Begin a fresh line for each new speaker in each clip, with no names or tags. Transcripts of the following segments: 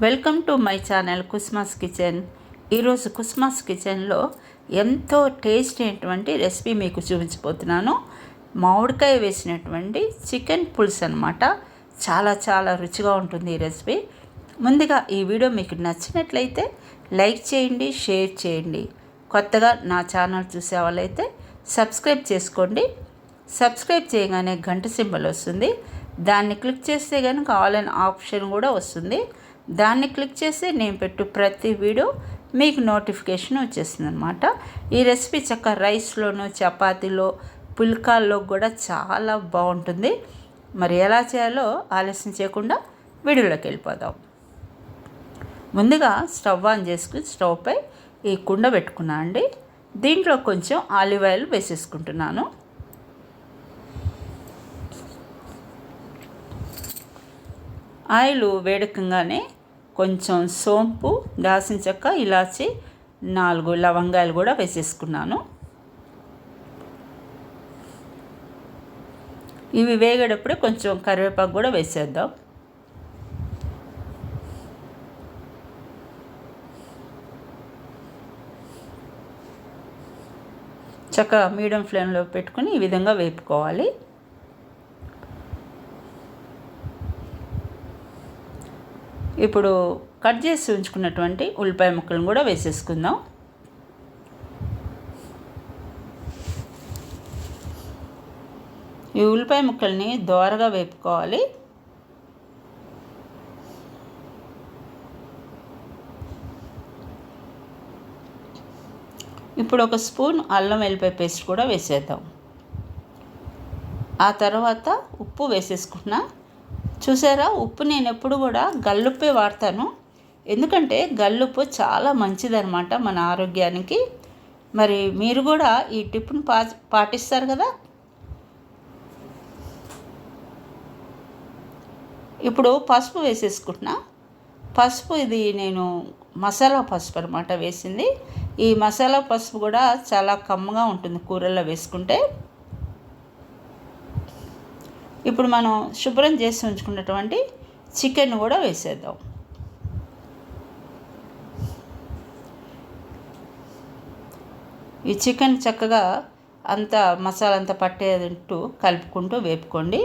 Welcome to my channel కుస్మాస్ kitchen. ఈరోజు కుస్మాస్ కిచెన్లో ఎంతో టేస్ట్ అయినటువంటి రెసిపీ మీకు చూపించబోతున్నాను. మామిడికాయ వేసినటువంటి చికెన్ పులుసు అనమాట. చాలా రుచిగా ఉంటుంది ఈ రెసిపీ. ముందుగా ఈ వీడియో మీకు నచ్చినట్లయితే లైక్ చేయండి, షేర్ చేయండి. కొత్తగా నా ఛానల్ చూసే వాళ్ళైతే సబ్స్క్రైబ్ చేసుకోండి. సబ్స్క్రైబ్ చేయగానే గంట సింబల్ వస్తుంది. దాన్ని క్లిక్ చేస్తే కనుక ఆల్ అన్ ఆప్షన్ కూడా వస్తుంది. దాన్ని క్లిక్ చేసి నేను పెట్టు ప్రతి వీడియో మీకు నోటిఫికేషన్ వచ్చేస్తుంది అనమాట. ఈ రెసిపీ చక్కగా రైస్లోను, చపాతీలో, పుల్కాల్లో కూడా చాలా బాగుంటుంది. మరి ఎలా చేయాలో ఆలస్యం చేయకుండా వీడియోలోకి వెళ్ళిపోదాం. ముందుగా స్టవ్ ఆన్ చేసుకుని స్టవ్పై ఈ కుండ పెట్టుకున్నా అండి. దీంట్లో కొంచెం ఆలివ్ ఆయిల్ వేసేసుకుంటున్నాను. ఆయిల్ వేడకంగానే కొంచెం సోంపు, దాల్చిన చెక్క, ఇలాచి, 4 లవంగాలు కూడా వేసేసుకున్నాను. ఇవి వేగేటప్పుడే కొంచెం కరివేపాకు కూడా వేసేద్దాం. చక్కగా మీడియం ఫ్లేమ్లో పెట్టుకుని ఈ విధంగా వేపుకోవాలి. ఇప్పుడు కట్ చేసి ఉంచుకున్నటువంటి ఉల్లిపాయ ముక్కలను కూడా వేసేసుకుందాం. ఈ ఉల్లిపాయ ముక్కల్ని దోరగా వేపుకోవాలి. ఇప్పుడు 1 స్పూన్ అల్లం వెల్లిపాయ పేస్ట్ కూడా వేసేద్దాం. ఆ తర్వాత ఉప్పు వేసేసుకున్నా. చూసారా, ఉప్పు నేను ఎప్పుడు కూడా గల్లుప్పే వాడతాను. ఎందుకంటే గల్లుప్పు చాలా మంచిదన్నమాట మన ఆరోగ్యానికి. మరి మీరు కూడా ఈ టిప్ను పాటిస్తారు కదా. ఇప్పుడు పసుపు వేసేసుకుంటున్నా. పసుపు ఇది నేను మసాలా పసుపు అనమాట వేసింది. ఈ మసాలా పసుపు కూడా చాలా కమ్మగా ఉంటుంది కూరల్లో వేసుకుంటే. ఇప్పుడు మనం శుభ్రం చేసి ఉంచుకున్నటువంటి చికెన్ కూడా వేసేద్దాం. ఈ చికెన్ చక్కగా అంతా మసాలా అంతా పట్టేటట్టు కలుపుకుంటూ వేపుకోండి.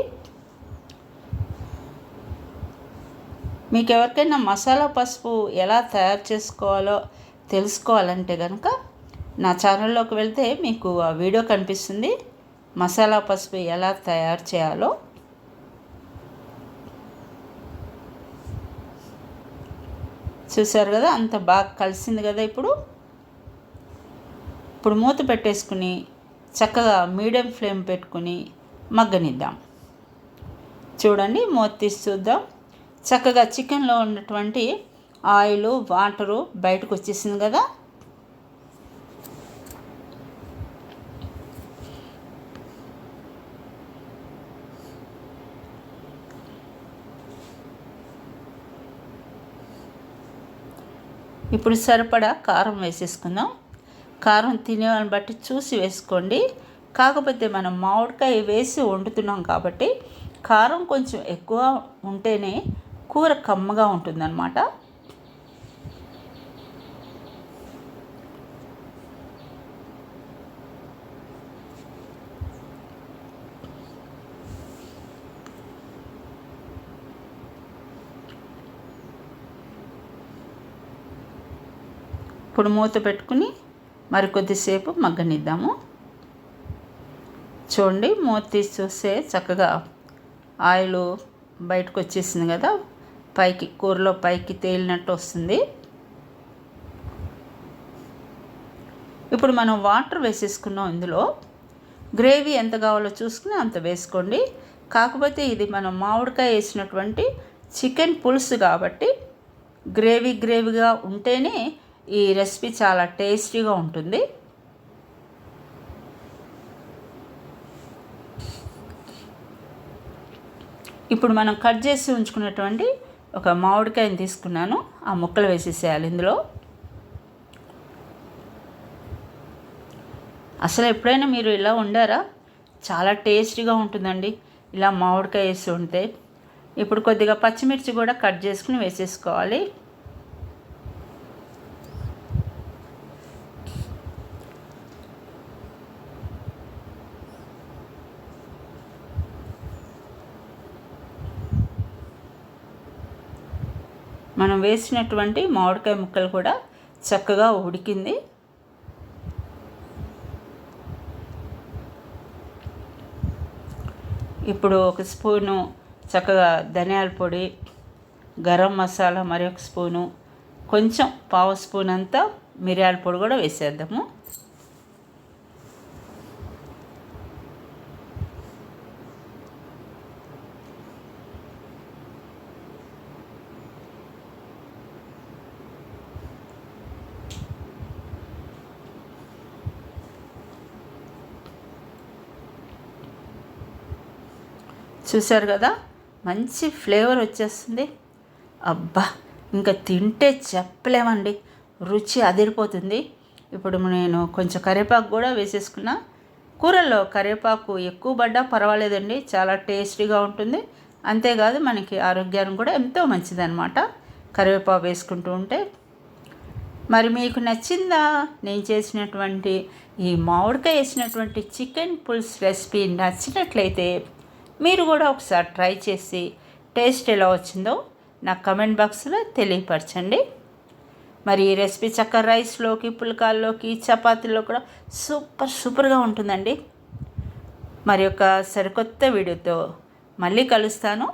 మీకు ఎవరికైనా మసాలా పసుపు ఎలా తయారు చేసుకోవాలో తెలుసుకోవాలంటే కనుక నా ఛానల్లోకి వెళ్తే మీకు ఆ వీడియో కనిపిస్తుంది. మసాలా పసుపు ఎలా తయారు చేయాలో. చూసారు కదా, అంత బాగా కలిసింది కదా. ఇప్పుడు మూత పెట్టేసుకుని చక్కగా మీడియం ఫ్లేమ్ పెట్టుకుని మగ్గనిద్దాం. చూడండి, మూత తీసి చూద్దాం. చక్కగా చికెన్లో ఉన్నటువంటి ఆయిల్, వాటరు బయటకు వచ్చేసింది కదా. ఇప్పుడు సరిపడా కారం వేసేసుకుందాం. కారం తినేవాళ్ళని బట్టి చూసి వేసుకోండి. కాకపోతే మనం మామిడికాయ వేసి వండుతున్నాం కాబట్టి కారం కొంచెం ఎక్కువ ఉంటేనే కూర కమ్మగా ఉంటుందన్నమాట. ఇప్పుడు మూత పెట్టుకుని మరికొద్దిసేపు మగ్గనిద్దాము. చూడండి, మూత తీసి చూస్తే చక్కగా ఆయిల్ బయటకు వచ్చేసింది కదా. పైకి కూరలో పైకి తేలినట్టు వస్తుంది. ఇప్పుడు మనం వాటర్ వేసేసుకున్నాం. ఇందులో గ్రేవీ ఎంత కావాలో చూసుకుని అంత వేసుకోండి. కాకపోతే ఇది మనం మామిడికాయ వేసినటువంటి చికెన్ పులుసు కాబట్టి గ్రేవీగా ఉంటేనే ఈ రెసిపీ చాలా టేస్టీగా ఉంటుంది. ఇప్పుడు మనం కట్ చేసి ఉంచుకున్నటువంటి ఒక మామిడికాయని తీసుకున్నాను. ఆ ముక్కలు వేసేసేయాలి ఇందులో. అసలు ఎప్పుడైనా మీరు ఇలా వండారా? చాలా టేస్టీగా ఉంటుందండి ఇలా మామిడికాయ వేసి ఉంటే. ఇప్పుడు కొద్దిగా పచ్చిమిర్చి కూడా కట్ చేసుకుని వేసేసుకోవాలి. మనం వేసినటువంటి మామిడికాయ ముక్కలు కూడా చక్కగా ఉడికింది. ఇప్పుడు ఒక స్పూను చక్కగా ధనియాల పొడి, గరం మసాలా మరి ఒక స్పూను, కొంచెం పావు స్పూన్ అంతా మిరియాల పొడి కూడా వేసేద్దాము. చూసారు కదా, మంచి ఫ్లేవర్ వచ్చేస్తుంది. అబ్బా, ఇంకా తింటే చెప్పలేమండి, రుచి అదిరిపోతుంది. ఇప్పుడు నేను కొంచెం కరివేపాకు కూడా వేసేసుకున్నా. కూరల్లో కరివేపాకు ఎక్కువ పడ్డా పర్వాలేదండి, చాలా టేస్టీగా ఉంటుంది. అంతేకాదు మనకి ఆరోగ్యానికి కూడా ఎంతో మంచిదన్నమాట కరివేపాకు వేసుకుంటూ ఉంటే. మరి మీకు నచ్చిందా నేను చేసినటువంటి ఈ మామిడికాయ వేసినటువంటి చికెన్ పులుసు రెసిపీ? నచ్చినట్లయితే మీరు కూడా ఒకసారి ట్రై చేసి టేస్ట్ ఎలా వచ్చిందో నాకు కమెంట్ బాక్స్లో తెలియపరచండి. మరి ఈ రెసిపీ చక్కర రైస్లోకి, పుల్కాల్లోకి, చపాతీల్లో కూడా సూపర్గా ఉంటుందండి. మరి ఒక సరికొత్త వీడియోతో మళ్ళీ కలుస్తాను.